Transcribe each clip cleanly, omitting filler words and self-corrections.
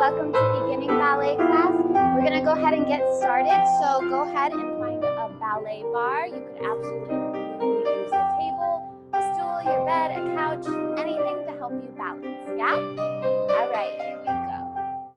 welcome to beginning ballet class. We're gonna go ahead and get started. So go ahead and find a ballet bar. You could absolutely use a table, a stool, your bed, a couch, anything to help you balance, yeah? All right, here we go.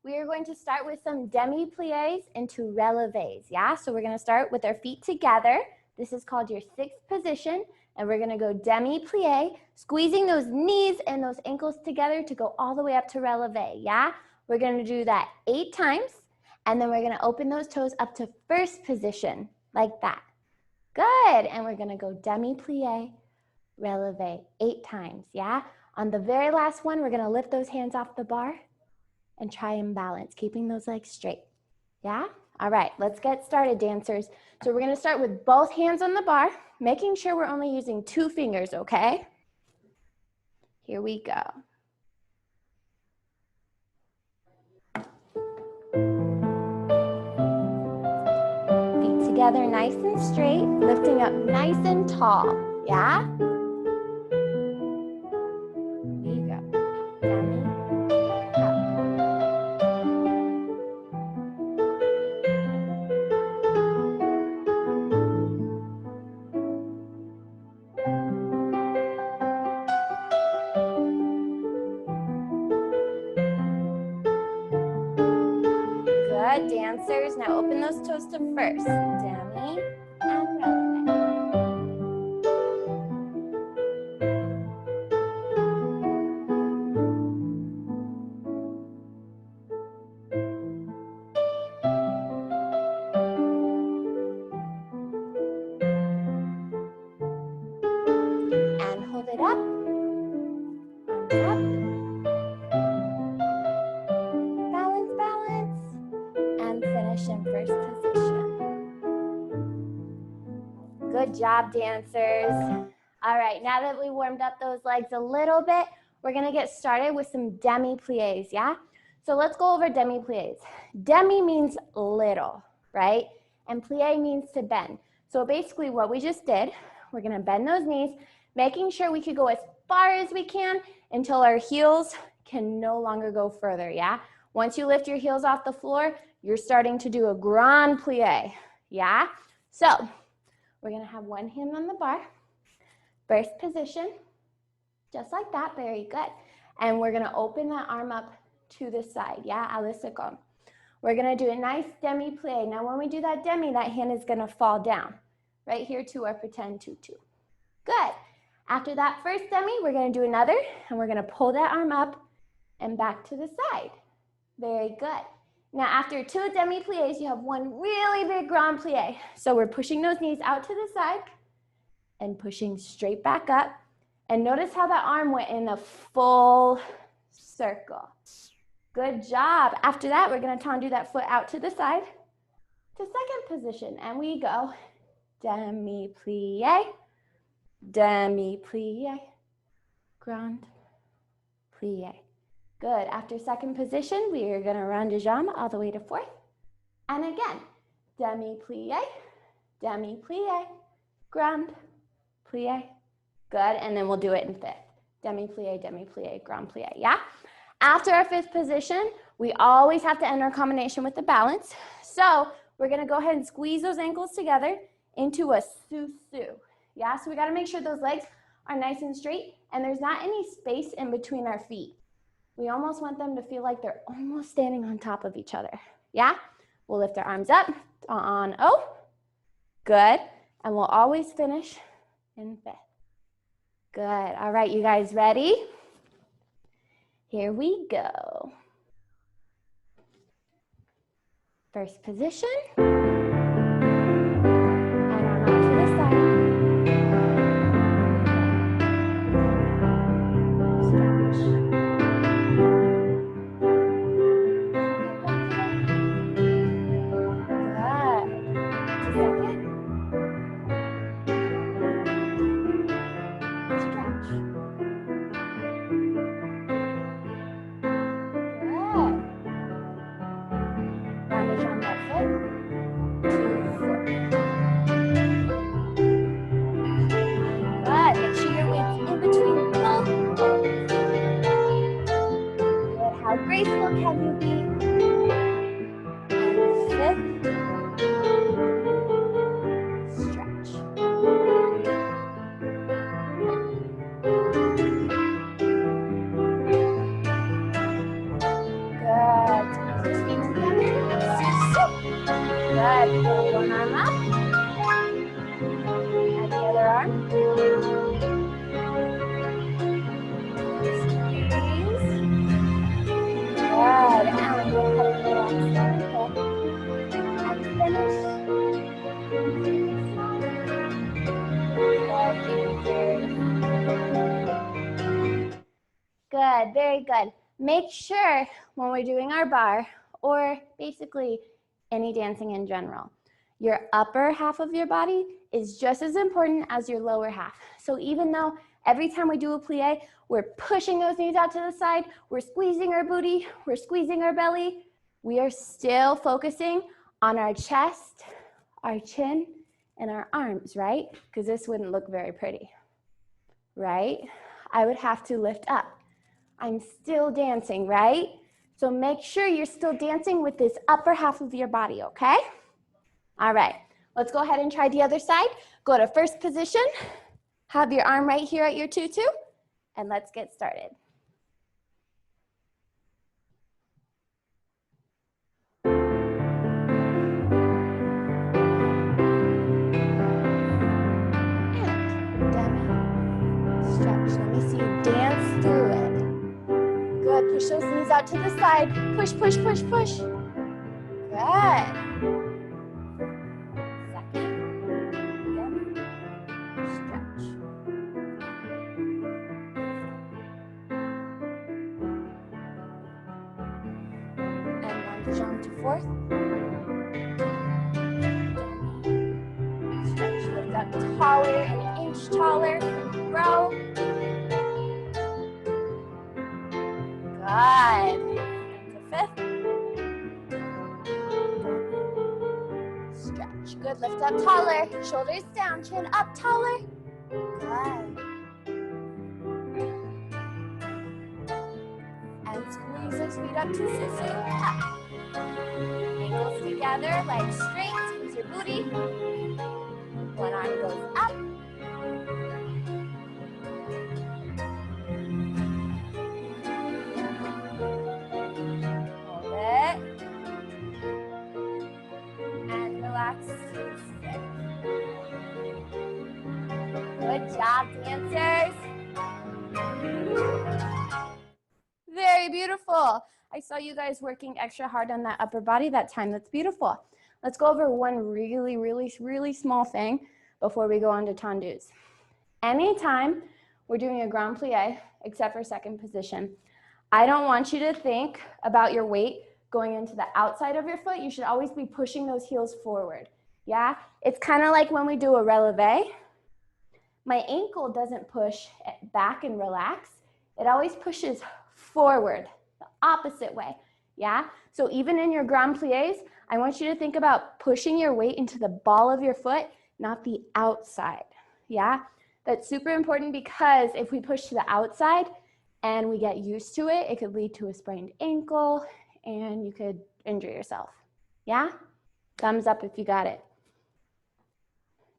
We are going to start with some demi-pliés into relevés, yeah? So we're gonna start with our feet together. This is called your sixth position. And we're gonna go demi-plié, squeezing those knees and those ankles together to go all the way up to releve, yeah? We're gonna do that 8 times, and then we're gonna open those toes up to first position, like that. Good, and we're gonna go demi-plié, releve 8 times, yeah? On the very last one, we're gonna lift those hands off the bar and try and balance, keeping those legs straight, yeah? All right, let's get started, dancers. So we're gonna start with both hands on the bar, making sure we're only using 2 fingers, okay? Here we go. Feet together nice and straight, lifting up nice and tall, yeah? Here you go. Demi, up. Good, dancers. Now open those toes to first. Demi and releve. And hold it up. Arms up. Balance, balance. And finish in first position. Good job, dancers. All right, now that we warmed up those legs a little bit, we're gonna get started with some demi-pliés, yeah? So let's go over demi-pliés. Demi means little, right? And plié means to bend. So basically what we just did, we're gonna bend those knees, making sure we could go as far as we can until our heels can no longer go further, yeah? Once you lift your heels off the floor, you're starting to do a grand plié, yeah? So we're gonna have one hand on the bar, first position, just like that, very good. And we're gonna open that arm up to the side, yeah, a la seconde. We're gonna do a nice demi-plié. Now when we do that demi, that hand is gonna fall down, right here to our pretend tutu. Good. After that first demi, we're gonna do another, and we're gonna pull that arm up and back to the side. Very good. Now after 2 demi-pliés, you have one really big grand plié. So we're pushing those knees out to the side and pushing straight back up. And notice how that arm went in a full circle. Good job. After that, we're gonna do that foot out to the side to second position. And we go demi-plié, demi-plié, grand plié. Good. After second position, we are going to rond de jambe all the way to fourth. And again, demi-plié, demi-plié, grand plié. Good. And then we'll do it in fifth. Demi-plié, demi-plié, grand plié. Yeah? After our fifth position, we always have to end our combination with the balance. So we're going to go ahead and squeeze those ankles together into a su-su. Yeah? So we got to make sure those legs are nice and straight and there's not any space in between our feet. We almost want them to feel like they're almost standing on top of each other. Yeah? We'll lift our arms up on O. Good. And we'll always finish in fifth. Good. All right, you guys ready? Here we go. First position. And arm out to the side. Good, very good. Make sure when we're doing our bar, or basically any dancing in general, your upper half of your body is just as important as your lower half. So even though every time we do a plie, we're pushing those knees out to the side, we're squeezing our booty, we're squeezing our belly, we are still focusing on our chest, our chin, and our arms, right? Because this wouldn't look very pretty, right? I would have to lift up. I'm still dancing, right? So make sure you're still dancing with this upper half of your body, okay? All right, let's go ahead and try the other side. Go to first position, have your arm right here at your tutu, and let's get started. Let me see you dance through it. Good, push those knees out to the side. Push, push, push, push. Good. Second, again, stretch. And lunge on to fourth. Stretch, lift up taller, an inch taller, grow. Good. To fifth. Stretch. Good. Lift up taller. Shoulders down. Chin up taller. Good. And squeeze those feet up to susu. Up. Ankles together. Legs straight. Squeeze your booty. One arm goes up. Hold it. And relax to sit. Good job, dancers. Very beautiful. I saw you guys working extra hard on that upper body that time. That's beautiful. Let's go over one really small thing before we go on to tendus. Anytime we're doing a grand plie, except for second position, I don't want you to think about your weight going into the outside of your foot. You should always be pushing those heels forward. Yeah? It's kind of like when we do a releve. My ankle doesn't push back and relax. It always pushes forward, the opposite way. Yeah? So even in your grand plies, I want you to think about pushing your weight into the ball of your foot, not the outside. Yeah? That's super important because if we push to the outside and we get used to it, it could lead to a sprained ankle and you could injure yourself. Yeah? Thumbs up if you got it.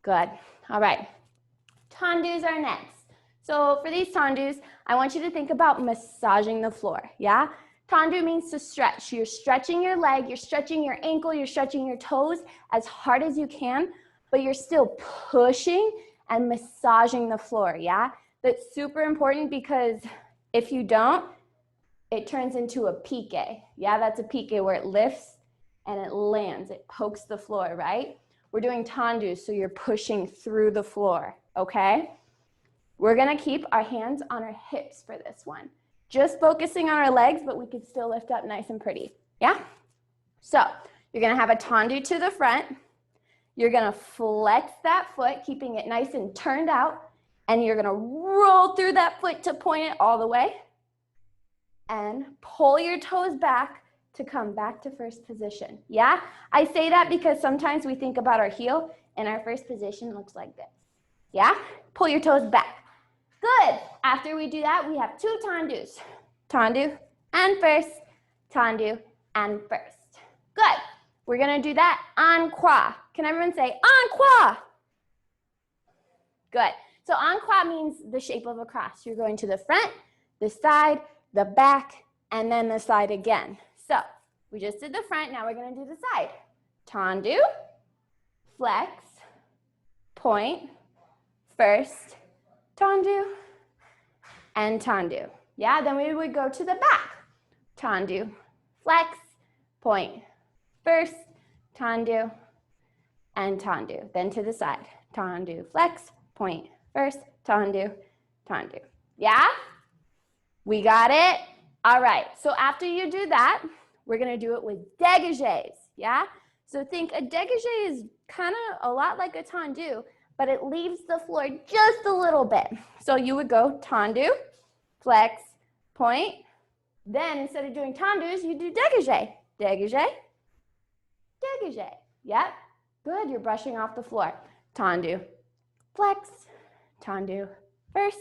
Good. All right. Tendus are next. So for these tendus, I want you to think about massaging the floor. Yeah? Tendu means to stretch. You're stretching your leg, you're stretching your ankle, you're stretching your toes as hard as you can, but you're still pushing and massaging the floor, yeah? That's super important because if you don't, it turns into a pique. Yeah, that's a pique where it lifts and it lands, it pokes the floor, right? We're doing tendu, so you're pushing through the floor, okay? We're gonna keep our hands on our hips for this one. Just focusing on our legs, but we could still lift up nice and pretty, yeah? So you're gonna have a tendu to the front. You're gonna flex that foot, keeping it nice and turned out, and you're gonna roll through that foot to point it all the way, and pull your toes back to come back to first position, yeah? I say that because sometimes we think about our heel, and our first position looks like this, yeah? Pull your toes back. Good. After we do that, we have two tendus. Tendu and first, tendu and first. Good. We're going to do that en croix. Can everyone say en croix? Good. So en croix means the shape of a cross. You're going to the front, the side, the back, and then the side again. So we just did the front. Now we're going to do the side. Tendu, flex, point, first, tendu, and tendu. Yeah, then we would go to the back. Tendu, flex, point, first, tendu, and tendu. Then to the side. Tendu, flex, point, first, tendu, tendu. Yeah? We got it? All right, so after you do that, we're gonna do it with dégagés, yeah? So think a dégagé is kind of a lot like a tendu, but it leaves the floor just a little bit. So you would go tendu, flex, point. Then instead of doing tendus, you do dégagé, dégagé, dégagé. Yep, good, you're brushing off the floor. Tendu, flex, tendu, first,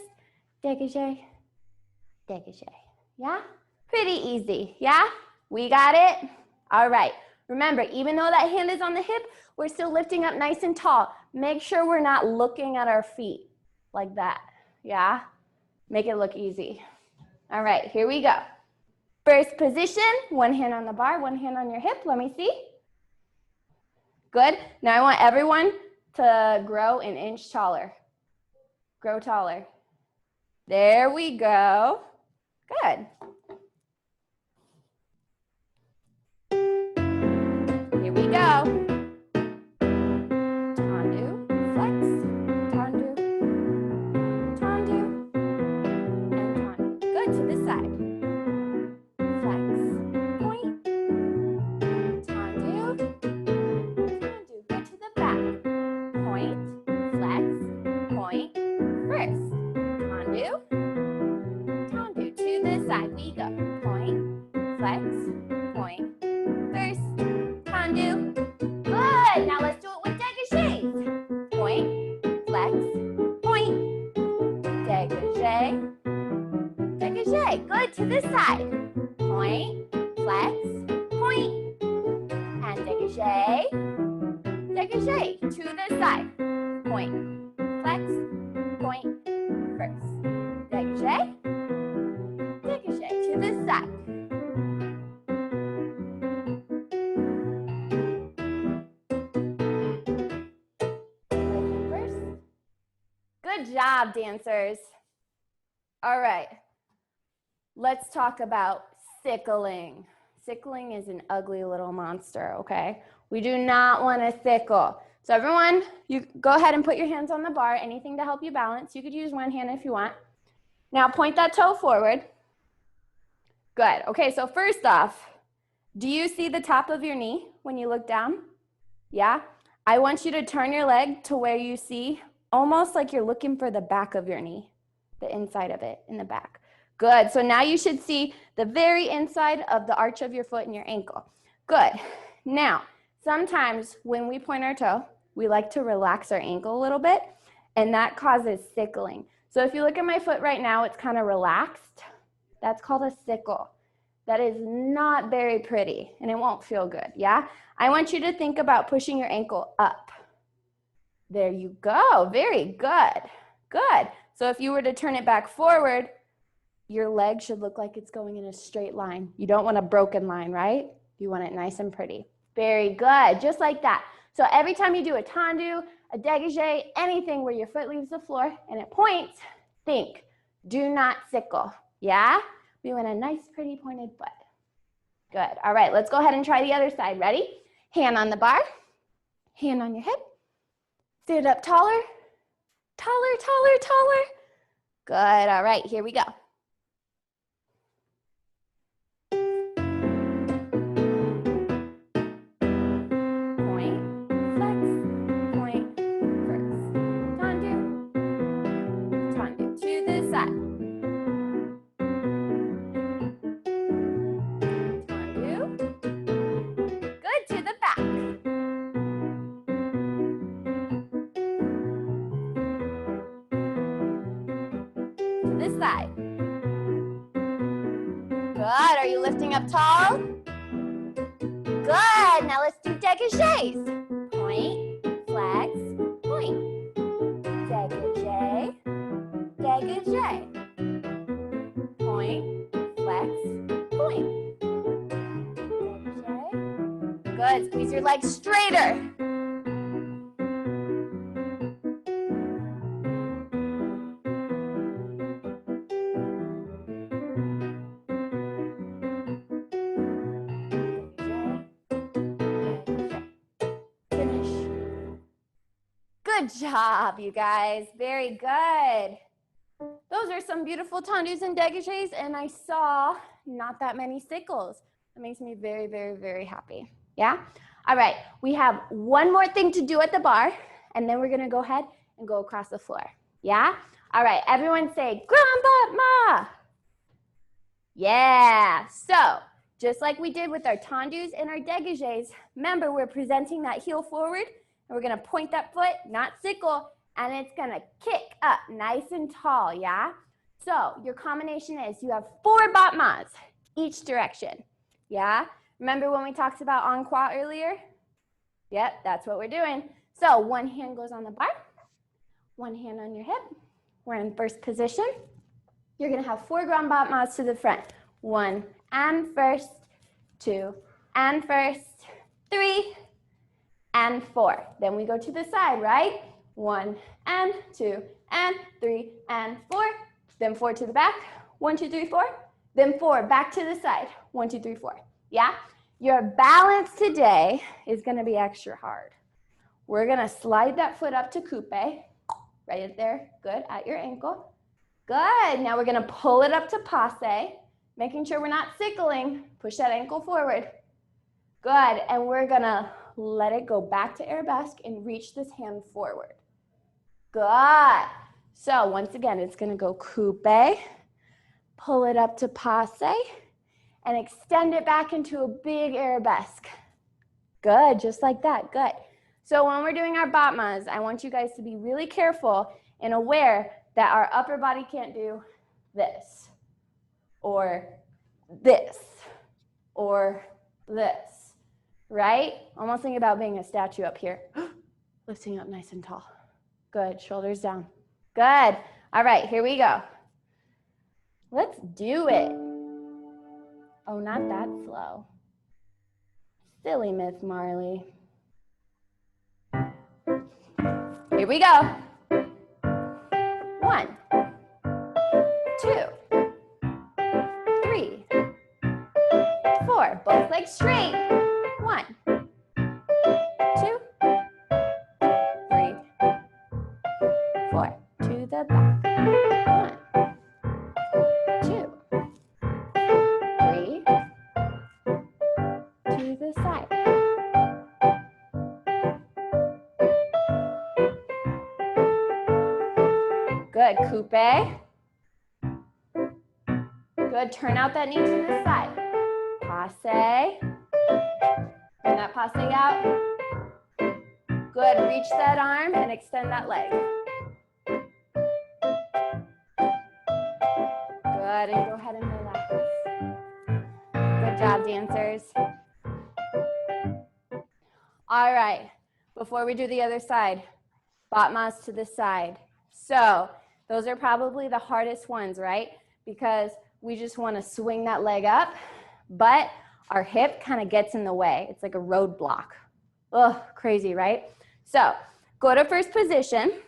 dégagé, dégagé. Yeah? Pretty easy, yeah? We got it? All right. Remember, even though that hand is on the hip, we're still lifting up nice and tall. Make sure we're not looking at our feet like that, yeah? Make it look easy. All right, here we go. First position, one hand on the bar, one hand on your hip. Let me see. Good. Now I want everyone to grow an inch taller. Grow taller. There we go. Good. Here we go. Tendu, flex, tendu, tendu, and tendu. Good, to this side. Flex, point, tendu, tendu. Good to the back. Point, flex, point, first. Tendu, tendu. To this side we go. Point, flex, point, first. Tendu. Good. Now let's do it with dégagés. Point, flex, point, dégagé, dégagé. Good. To this side. Point, flex, point, and dégagé, dégagé. To this side. Point, flex, point, first. Dégagé, dégagé. To this side. Good job, dancers. All right, let's talk about sickling. Sickling is an ugly little monster, okay? We do not want to sickle. So everyone, you go ahead and put your hands on the bar, anything to help you balance. You could use one hand if you want. Now point that toe forward. Good, okay, so first off, do you see the top of your knee when you look down? Yeah? I want you to turn your leg to where you see almost like you're looking for the back of your knee, the inside of it in the back. Good, so now you should see the very inside of the arch of your foot and your ankle. Good, now sometimes when we point our toe, we like to relax our ankle a little bit, and that causes sickling. So if you look at my foot right now, it's kind of relaxed. That's called a sickle. That is not very pretty, and it won't feel good, yeah? I want you to think about pushing your ankle up. There you go, very good, good. So if you were to turn it back forward, your leg should look like it's going in a straight line. You don't want a broken line, right? You want it nice and pretty. Very good, just like that. So every time you do a tendu, a dégagé, anything where your foot leaves the floor and it points, think, do not sickle, yeah? We want a nice, pretty pointed foot. Good, all right, let's go ahead and try the other side. Ready? Hand on the bar, hand on your hip. Stand up taller, taller, taller, taller. Good, all right, here we go. Point, flex, point, first. Tendu, tendu, to this side. Tendu, good, to the back. This side. Good, are you lifting up tall? Good, now let's do dégagés. Point, flex, point. Dégagé, dégagé. Point, flex, point. Dégagé. Good, squeeze your legs straighter. Good job, you guys. Very good. Those those are some beautiful tendus and dégagés, and I saw not that many sickles. That makes me very, very, very happy. Yeah? All right, we have one more thing to do at the bar, and then we're gonna go ahead and go across the floor. Yeah? All right, everyone say, grand battement. Yeah, so just like we did with our tendus and our dégagés, remember we're presenting that heel forward, and we're gonna point that foot, not sickle, and it's gonna kick up nice and tall, yeah? So your combination is you have 4 battements each direction, yeah? Remember when we talked about en croix earlier? Yep, that's what we're doing. So one hand goes on the bar, one hand on your hip. We're in first position. You're gonna have 4 grand battements to the front. 1 and first, 2 and first, 3 and 4. Then we go to the side, right? 1 and 2 and 3 and 4. Then 4 to the back. 1, 2, 3, 4. Then 4 back to the side. 1, 2, 3, 4. Yeah? Your balance today is gonna be extra hard. We're gonna slide that foot up to coupe, right there, good, at your ankle. Good, now we're gonna pull it up to passe, making sure we're not sickling. Push that ankle forward. Good, and we're gonna let it go back to arabesque and reach this hand forward. Good. So once again, it's gonna go coupe, pull it up to passe, and extend it back into a big arabesque. Good, just like that, good. So when we're doing our battements, I want you guys to be really careful and aware that our upper body can't do this, or this, or this, right? Almost think about being a statue up here. Lifting up nice and tall. Good, shoulders down. Good. All right, here we go. Let's do it. Oh, not that slow. Silly Miss Marlye. Here we go. 1, 2, 3, 4. Both legs straight. 1, 2, 3, 4. To the back. 1, 2, 3. To the side. Good, coupe. Good, turn out that knee to the side. Passe. Bring that passe out. Good, reach that arm and extend that leg. Good, and go ahead and relax. Good job, dancers. All right, before we do the other side, battements to the side. So those are probably the hardest ones, right? Because we just want to swing that leg up, but our hip kind of gets in the way. It's like a roadblock. Ugh, crazy, right? So go to first position,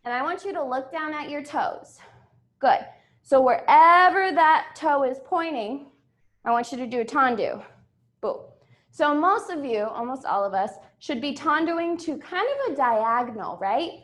and I want you to look down at your toes. Good. So wherever that toe is pointing, I want you to do a tendu. Boom. So most of you, almost all of us, should be tenduing to kind of a diagonal, right?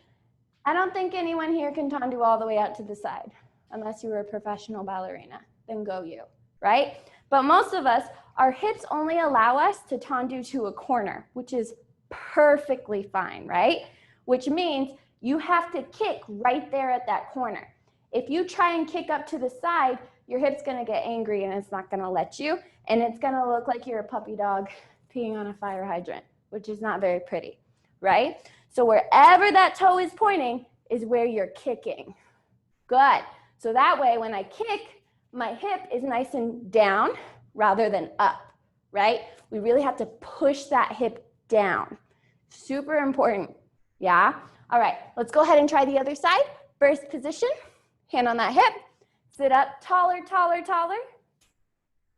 I don't think anyone here can tendu all the way out to the side, unless you were a professional ballerina, then go you, right? But most of us, our hips only allow us to tendu to a corner, which is perfectly fine, right? Which means you have to kick right there at that corner. If you try and kick up to the side, your hip's gonna get angry and it's not gonna let you, and it's gonna look like you're a puppy dog peeing on a fire hydrant, which is not very pretty, right? So wherever that toe is pointing is where you're kicking. Good. So that way when I kick, my hip is nice and down rather than up, right? We really have to push that hip down. Super important, yeah? All right, let's go ahead and try the other side. First position, hand on that hip, sit up taller, taller, taller,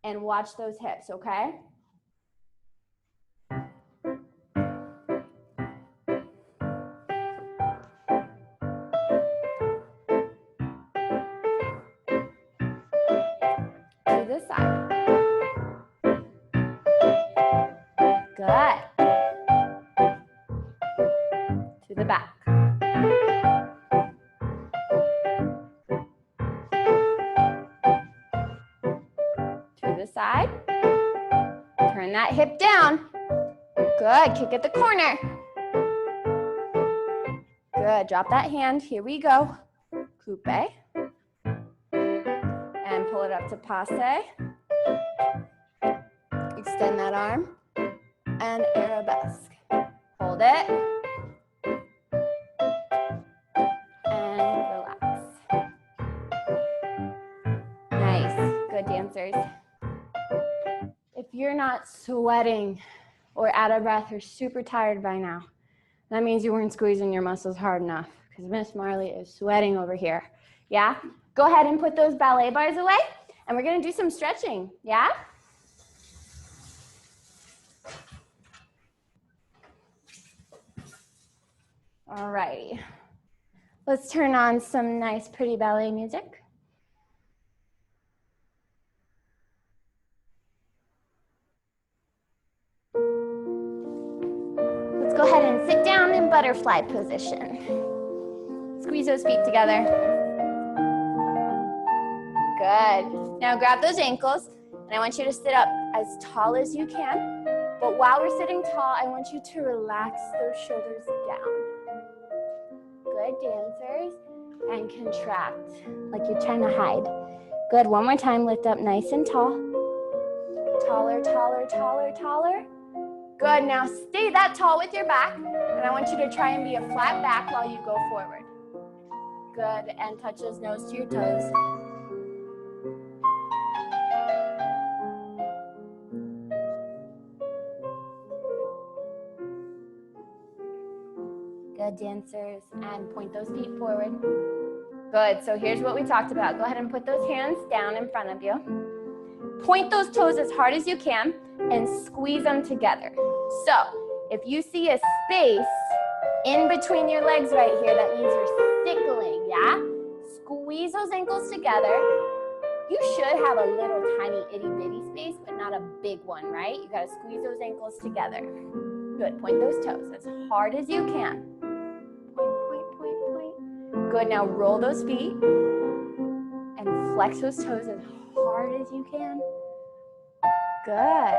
and watch those hips, okay? To the side. Good. To the back. to the side. Turn that hip down. Good, kick at the corner. Good, drop that hand. Here we go. Coupe. And pull it up to passe. Extend that arm. And arabesque. Hold it. And relax. Nice, good dancers. If you're not sweating or out of breath or super tired by now, that means you weren't squeezing your muscles hard enough because Miss Marley is sweating over here. Yeah? Go ahead and put those ballet bars away and we're gonna do some stretching, yeah? All righty. Let's turn on some nice pretty ballet music. Let's go ahead and sit down in butterfly position. Squeeze those feet together. Good. Now grab those ankles, and I want you to sit up as tall as you can. But while we're sitting tall, I want you to relax those shoulders down. Good, dancers. And contract, like you're trying to hide. Good, one more time, lift up nice and tall. Taller, taller, taller, taller. Good, now stay that tall with your back. And I want you to try and be a flat back while you go forward. Good, and touch those nose to your toes. Good, dancers, and point those feet forward. Good, so here's what we talked about. Go ahead and put those hands down in front of you. Point those toes as hard as you can and squeeze them together. So, if you see a space in between your legs right here, that means you're stickling, yeah? Squeeze those ankles together. You should have a little tiny itty bitty space, but not a big one, right? You gotta squeeze those ankles together. Good, point those toes as hard as you can. Good, now roll those feet and flex those toes as hard as you can. Good,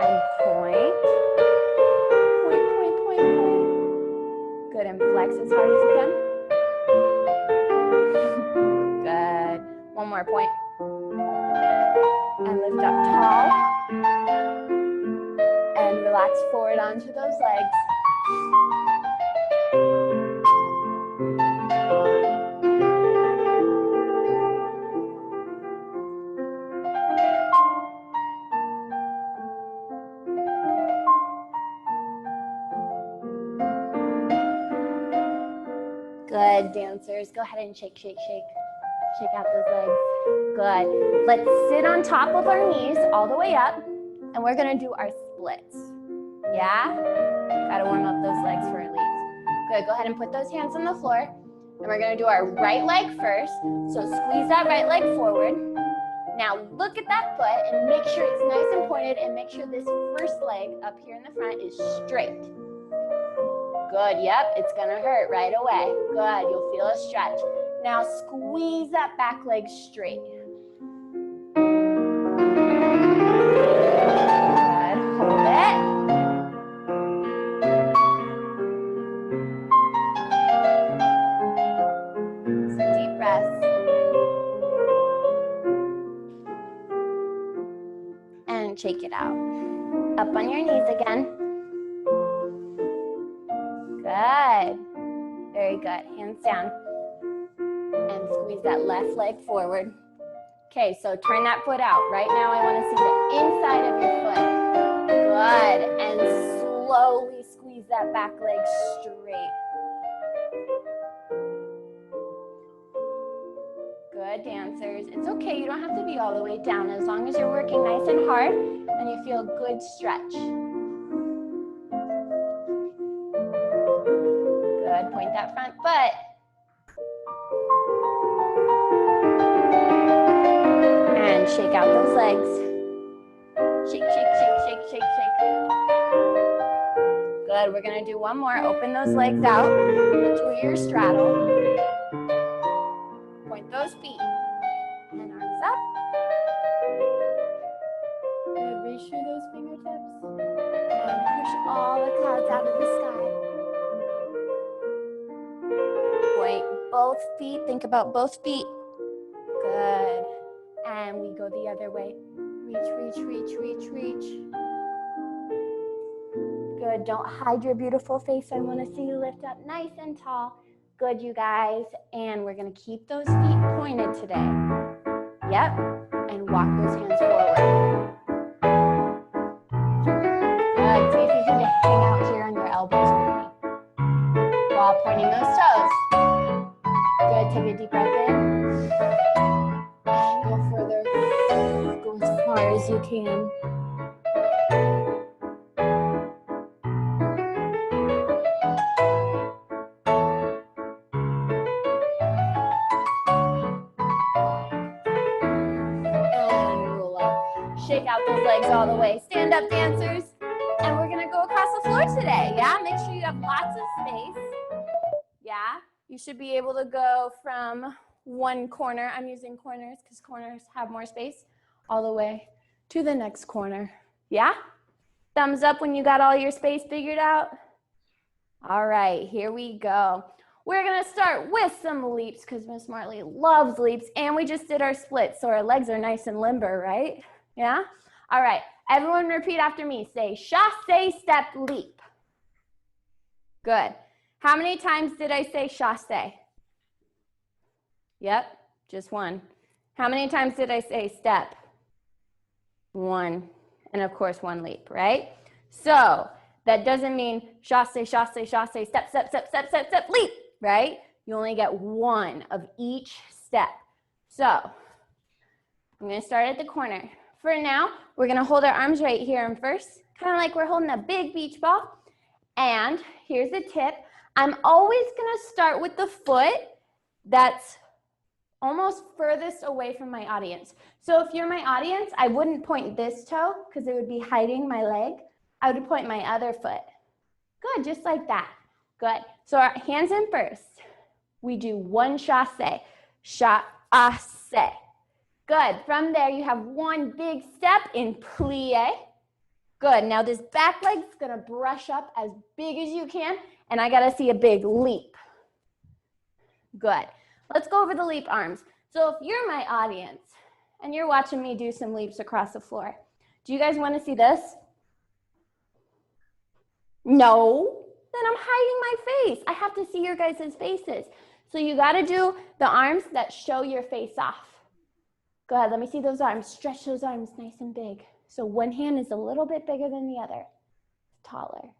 and point. Point, point, point, point. Good, and flex as hard as you can. Good, one more point. And lift up tall. And relax forward onto those legs. Good, dancers. Go ahead and shake, shake, shake. Shake out those legs. Good. Let's sit on top of our knees all the way up, and we're gonna do our splits. Yeah? Gotta warm up those legs for our leads. Good, go ahead and put those hands on the floor, and we're gonna do our right leg first. So squeeze that right leg forward. Now look at that foot and make sure it's nice and pointed, and make sure this first leg up here in the front is straight. Good, yep, it's gonna hurt right away. Good, you'll feel a stretch. Now squeeze that back leg straight. Good, hold it. Some deep breaths. And shake it out. Up on your knees again. Good. Very good. Hands down. And squeeze that left leg forward. Okay, so turn that foot out. Right now I want to see the inside of your foot. Good. And slowly squeeze that back leg straight. Good, dancers. It's okay. You don't have to be all the way down as long as you're working nice and hard and you feel a good stretch. Good. Point that front foot. And shake out those legs. Shake, shake, shake, shake, shake, shake. Good. We're going to do one more. Open those legs out to your straddle. Point those feet. And arms up. all the clouds out of the sky. Point both feet. Think about both feet. Good. And we go the other way. Reach, reach, reach, reach, reach. Good. Don't hide your beautiful face. I want to see you lift up nice and tall. Good, you guys. And we're going to keep those feet pointed today. Yep. And walk those hands forward. Good. See if you can hang out here on your elbows with me while pointing those toes. Good. Take a deep breath in. And go further. Go as far as you can. Shake out those legs all the way. Stand up, dancers. And we're going to go across the floor today, yeah? Make sure you have lots of space, yeah? You should be able to go from one corner. I'm using corners because corners have more space, all the way to the next corner, yeah? Thumbs up when you got all your space figured out. All right, here we go. We're going to start with some leaps because Miss Marlye loves leaps, and we just did our splits, so our legs are nice and limber, right? Yeah? All right. Everyone repeat after me. Say chasse, step, leap. Good. How many times did I say chasse? Yep, just one. How many times did I say step? One. And of course, one leap, right? So that doesn't mean chasse, chasse, chasse, step, step, step, step, step, step, leap, right? You only get one of each step. So I'm going to start at the corner. For now, we're going to hold our arms right here and first, kind of like we're holding a big beach ball. And here's a tip. I'm always going to start with the foot that's almost furthest away from my audience. So if you're my audience, I wouldn't point this toe because it would be hiding my leg. I would point my other foot. Good, just like that. Good. So our hands in first. We do one chasse. Chasse. Good. From there, you have one big step in plie. Good. Now this back leg's going to brush up as big as you can, and I got to see a big leap. Good. Let's go over the leap arms. So if you're my audience and you're watching me do some leaps across the floor, do you guys want to see this? No? Then I'm hiding my face. I have to see your guys' faces. So you got to do the arms that show your face off. Go ahead, let me see those arms. Stretch those arms nice and big. So one hand is a little bit bigger than the other. Taller.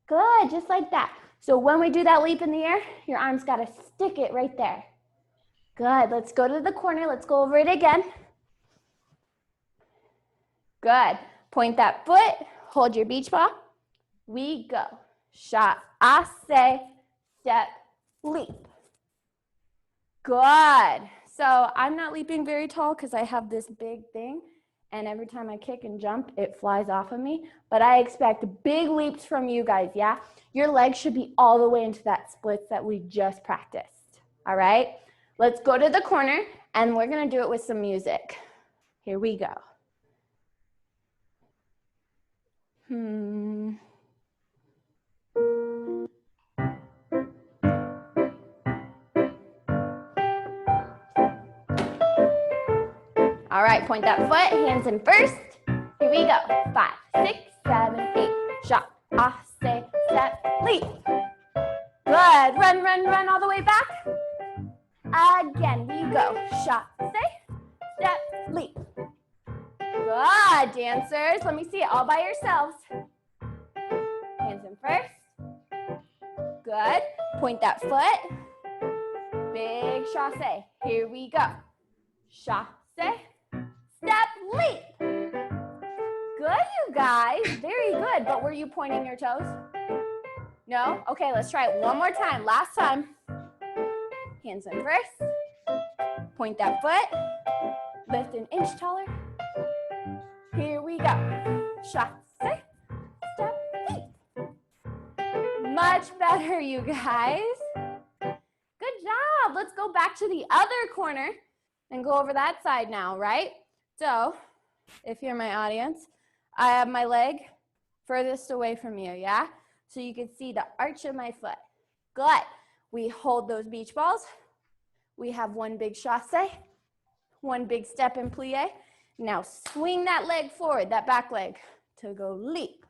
Good, just like that. So when we do that leap in the air, your arms got to stick it right there. Good, let's go to the corner. Let's go over it again. Good. Point that foot. Hold your beach ball. We go. Chasse, step, leap. Good. So I'm not leaping very tall because I have this big thing, and every time I kick and jump, it flies off of me. But I expect big leaps from you guys, yeah? Your legs should be all the way into that splits that we just practiced, all right? Let's go to the corner, and we're going to do it with some music. Here we go. All right, point that foot, hands in first. Here we go. 5, 6, 7, 8. Chasse, step, leap. Good. Run, run, run all the way back. Again, we go. Chasse, step, leap. Good, dancers. Let me see it all by yourselves. Hands in first. Good. Point that foot. Big chasse. Here we go. Chasse, step, leap. Good, you guys. Very good. But were you pointing your toes? No? Okay, let's try it one more time. Last time. Hands in first. Point that foot. Lift an inch taller. Here we go. Chasse, step, leap. Much better, you guys. Good job. Let's go back to the other corner and go over that side now, right? So if you're my audience, I have my leg furthest away from you, yeah? So you can see the arch of my foot. Good. We hold those beach balls. We have one big chassé, one big step and plie. Now swing that leg forward, that back leg, to go leap.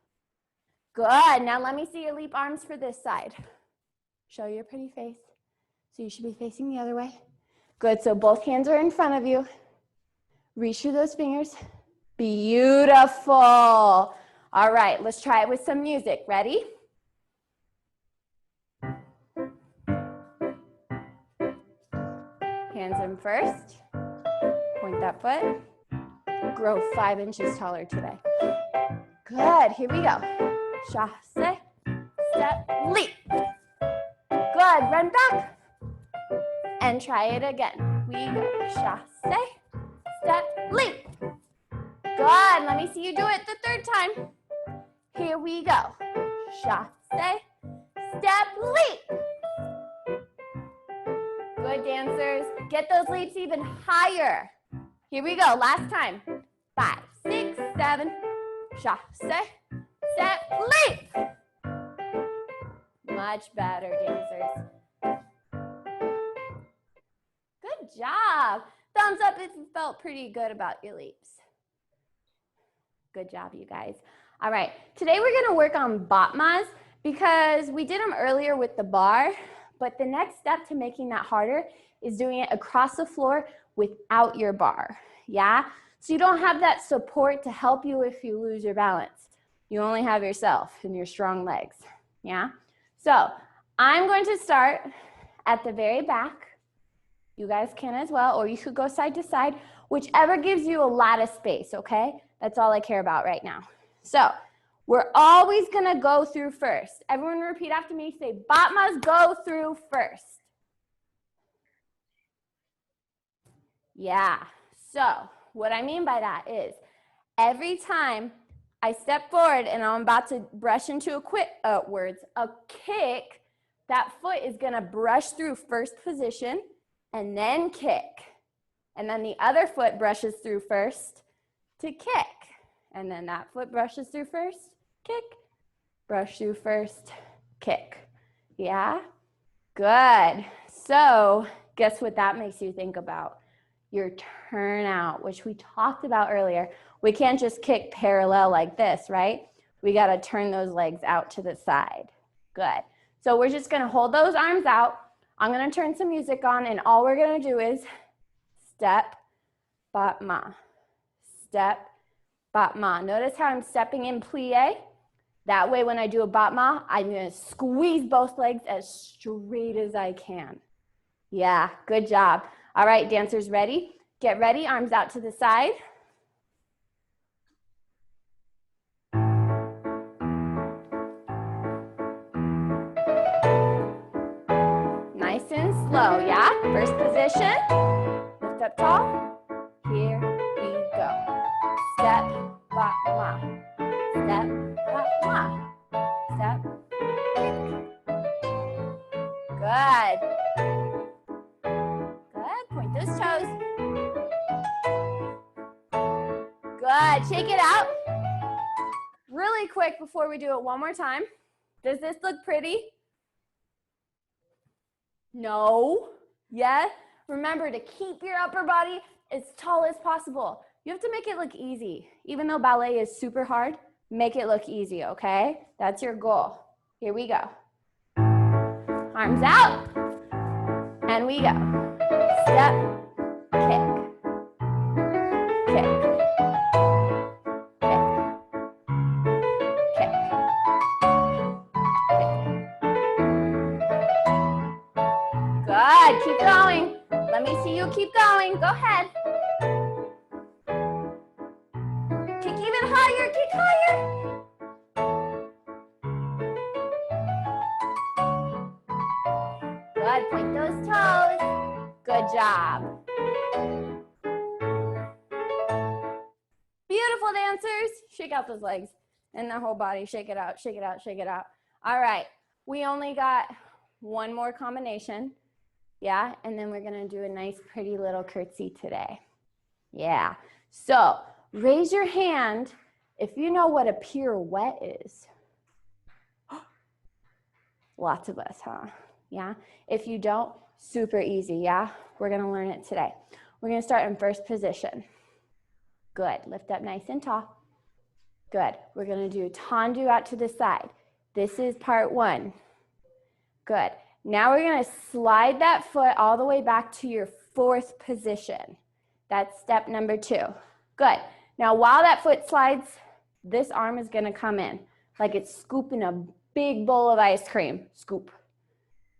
Good. Now let me see your leap arms for this side. Show your pretty face. So you should be facing the other way. Good. So both hands are in front of you. Reach through those fingers. Beautiful. All right, let's try it with some music. Ready? Hands in first. Point that foot. Grow 5 inches taller today. Good. Here we go. Chassé, step, leap. Good. Run back. And try it again. We go. Chassé, step, leap. Good. Let me see you do it the third time. Here we go. Chassé, step, leap. Good, dancers. Get those leaps even higher. Here we go. Last time. 5, 6, 7. Chassé, step, leap. Much better, dancers. Good job. Thumbs up if you felt pretty good about your leaps. Good job, you guys. All right, today we're gonna work on batmas because we did them earlier with the bar, but the next step to making that harder is doing it across the floor without your bar, yeah? So you don't have that support to help you if you lose your balance. You only have yourself and your strong legs, yeah? So I'm going to start at the very back. You guys can as well, or you could go side to side, whichever gives you a lot of space, okay? That's all I care about right now. So we're always gonna go through first. Everyone repeat after me, say, batmas go through first. Yeah, so what I mean by that is every time I step forward and I'm about to brush into a kick, that foot is gonna brush through first position and then kick. And then the other foot brushes through first to kick. And then that foot brushes through first, kick, brush through first, kick. Yeah? Good. So guess what that makes you think about? Your turnout, which we talked about earlier. We can't just kick parallel like this, right? We got to turn those legs out to the side. Good. So we're just going to hold those arms out. I'm going to turn some music on, and all we're going to do is step, batma, step, batma. Notice how I'm stepping in plie. That way when I do a batma, I'm going to squeeze both legs as straight as I can. Yeah, good job. All right, dancers, ready? Get ready, arms out to the side. Nice and slow, yeah? First position, lift up tall. Here we go. Step, batma, step, batma, step, good. Good, point those toes. Good, shake it out. Really quick before we do it one more time. Does this look pretty? No. Yeah? Remember to keep your upper body as tall as possible. You have to make it look easy. Even though ballet is super hard, make it look easy, okay? That's your goal. Here we go. Arms out. And we go. Step, kick, kick, kick, kick, kick. Good, keep going. Let me see you keep going. Go ahead. Kick even higher, kick higher. Good, point those toes. Good job. Beautiful, dancers. Shake out those legs and the whole body. Shake it out, shake it out, shake it out. All right, we only got one more combination. Yeah, and then we're gonna do a nice pretty little curtsy today. Yeah, so raise your hand If you know what a pirouette is, lots of us, huh? Yeah. If you don't, super easy, yeah? We're gonna learn it today. We're gonna start in first position. Good, lift up nice and tall. Good, we're gonna do tendu out to the side. This is part one. Good, now we're gonna slide that foot all the way back to your fourth position. That's step number 2. Good, now while that foot slides, this arm is gonna come in like it's scooping a big bowl of ice cream. Scoop.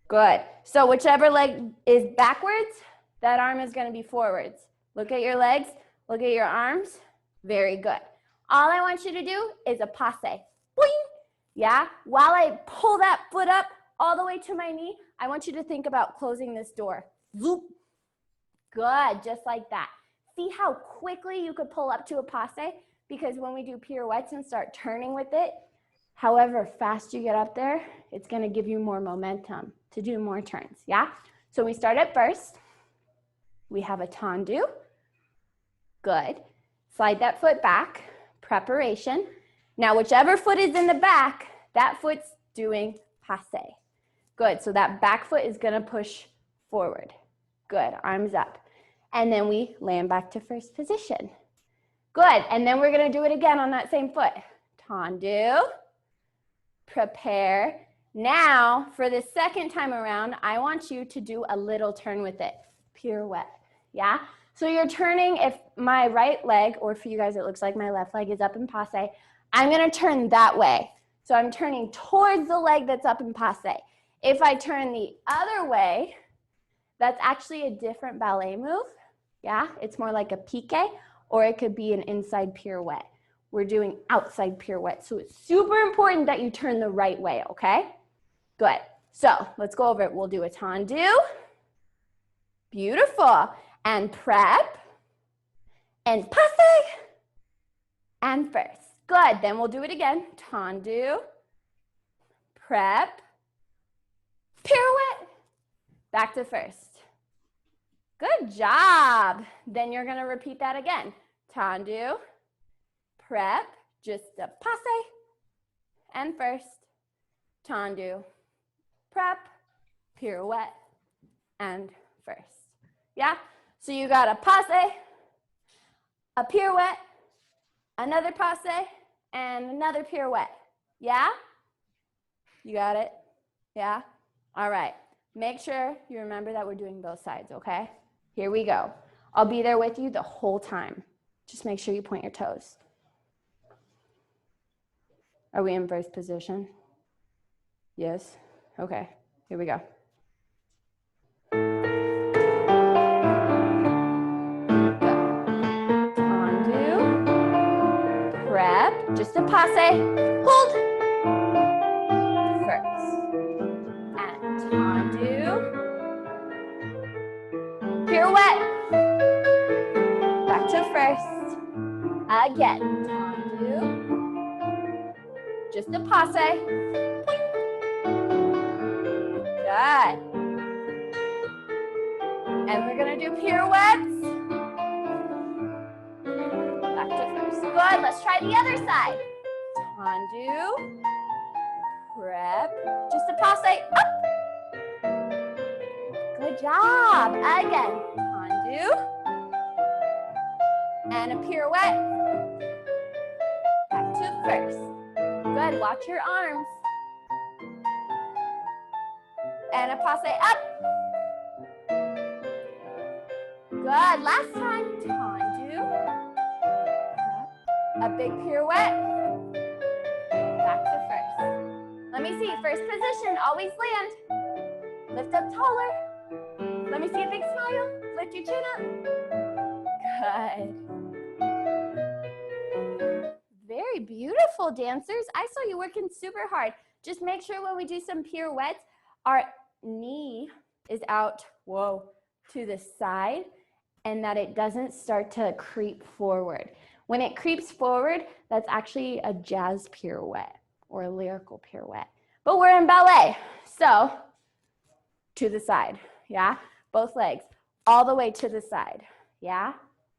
Good. So whichever leg is backwards, that arm is going to be forwards. Look at your legs. Look at your arms. Very good. All I want you to do is a passe. Boing. Yeah? While I pull that foot up all the way to my knee, I want you to think about closing this door. Zoop. Good. Just like that. See how quickly you could pull up to a passe? Because when we do pirouettes and start turning with it, however fast you get up there, it's going to give you more momentum to do more turns, yeah? So we start at first. We have a tendu. Good. Slide that foot back. Preparation. Now, whichever foot is in the back, that foot's doing passe. Good. So that back foot is going to push forward. Good. Arms up. And then we land back to first position. Good. And then we're going to do it again on that same foot. Tendu. Prepare. Now, for the second time around, I want you to do a little turn with it. Pirouette, yeah? So you're turning, if my right leg, or for you guys it looks like my left leg is up in passe, I'm gonna turn that way. So I'm turning towards the leg that's up in passe. If I turn the other way, that's actually a different ballet move, yeah? It's more like a pique, or it could be an inside pirouette. We're doing outside pirouette, so it's super important that you turn the right way, okay? Good. So let's go over it. We'll do a tendu. Beautiful. And prep. And passe. And first. Good. Then we'll do it again. Tendu. Prep. Pirouette. Back to first. Good job. Then you're going to repeat that again. Tendu. Prep. Just a passe. And first. Tendu. Prep, pirouette, and first. Yeah? So you got a passe, a pirouette, another passe, and another pirouette. Yeah? You got it? Yeah? All right. Make sure you remember that we're doing both sides, okay? Here we go. I'll be there with you the whole time. Just make sure you point your toes. Are we in first position? Yes? Okay, here we go. Tendu, prep, just a passe, hold, first, and tendu, pirouette, back to first, again, tendu, just a passe, good. And we're gonna do pirouettes. Back to first. Good, let's try the other side. Tendu, prep, just a passe, up. Good job. Again, tendu, and a pirouette. Back to first. Good, watch your arms. And a passe up. Good, last time, tendu, a big pirouette, back to first. Let me see, first position, always land. Lift up taller. Let me see a big smile. Lift your chin up. Good. Very beautiful, dancers. I saw you working super hard. Just make sure when we do some pirouettes, our knee is out, whoa, to the side, and that it doesn't start to creep forward. When it creeps forward, that's actually a jazz pirouette or a lyrical pirouette. But we're in ballet, so to the side, yeah? Both legs, all the way to the side, yeah?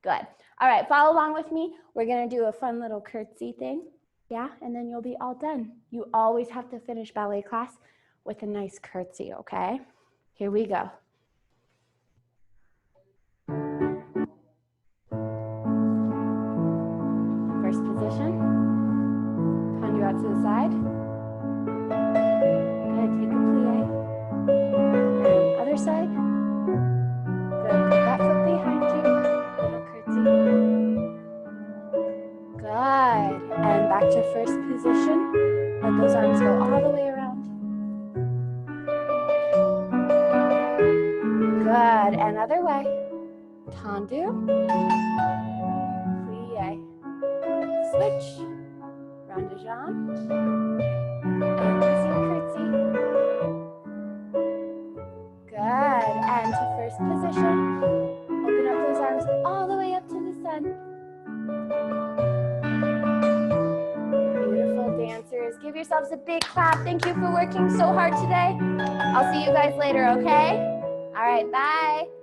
Good. All right, follow along with me. We're gonna do a fun little curtsy thing. Yeah, and then you'll be all done. You always have to finish ballet class with a nice curtsy, okay? Here we go. First position. Condu out to the side. Good, take a plie. And other side. Good, put that foot behind you. Little curtsy. Good, and back to first position. Let those arms go all the way around. Good, and other way. Tendu. Plie. Switch. Round de jambe. And easy curtsy. Good, and to first position. Open up those arms all the way up to the sun. Beautiful dancers. Give yourselves a big clap. Thank you for working so hard today. I'll see you guys later, okay? All right, bye.